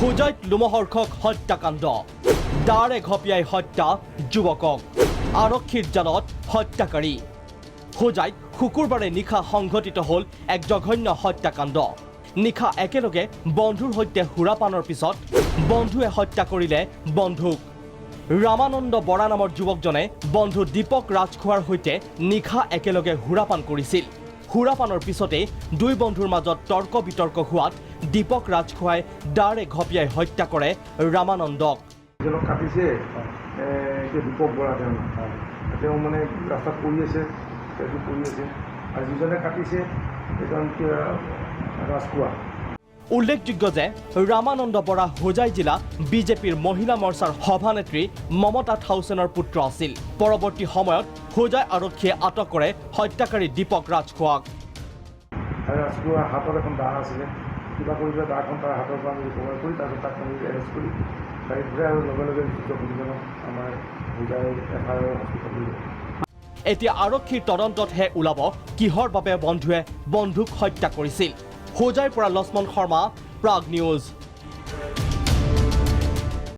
হোজাইত লোমহৰ্ষক হত্যাকাণ্ড দাৰে ঘপিয়াই হত্যা যুৱকক আৰক্ষীৰ জালত হত্যাকাৰী হোজাইত শুকুৰবাৰে নিশা সংঘটিত হ'ল এক জঘন্য হত্যাকাণ্ড নিশা একেলগে বন্ধুৰ সৈতে সুৰাপানৰ পিছত বন্ধুৱে হত্যা কৰিলে বন্ধুক ৰামানন্দ বৰা নামৰ যুৱকজনে বন্ধু দীপক ৰাজখোৱাৰ সৈতে নিশা একেলগে সুৰাপান কৰিছিল সুৰাপানৰ পিছতে দুই বন্ধুৰ মাজত তৰ্ক বিতৰ্ক হোৱাত দীপক ৰাজখোৱাই দাৰে ঘপিয়াই হত্যা কৰে ৰামানন্দক এজনক কাটিছে দীপক বৰা তেওঁ মানে ৰাস্তাত পৰি আছে আৰু যিজনে কাটিছে এজন ৰাজখোৱা উল্লেখযোগ্য যে ৰামানন্দ বৰা হোজাই জিলা বিজেপিৰ মহিলা মৰ্চাৰ সভানেত্ৰী মমতা থাউচেনৰ পুত্ৰ আছিল পৰৱৰ্তী সময়ত হোজাই আৰক্ষীয়ে আটক কৰে হত্যাকাৰী দীপক ৰাজখোৱাক ৰাজখোৱাৰ হাতত এখন দা আছিলে কিবা কৰি পেলাই দাখন তাৰ হাতৰ পৰা ৰিকভাৰ কৰি তাৰপিছত তাক আমি এৰেষ্ট কৰি গাড়ীত ঘূৰাই আৰু লগে লগে জখমজনক আমাৰ হোজাই এফআইআৰ হস্পিটেল এতিয়া আৰক্ষীৰ তদন্ততহে ওলাব কিহৰ বাবে বন্ধুৱে বন্ধুক হত্যা কৰিছিল হোজাইৰ পৰা লক্ষ্মণ শৰ্মা প্ৰাগ নিউজ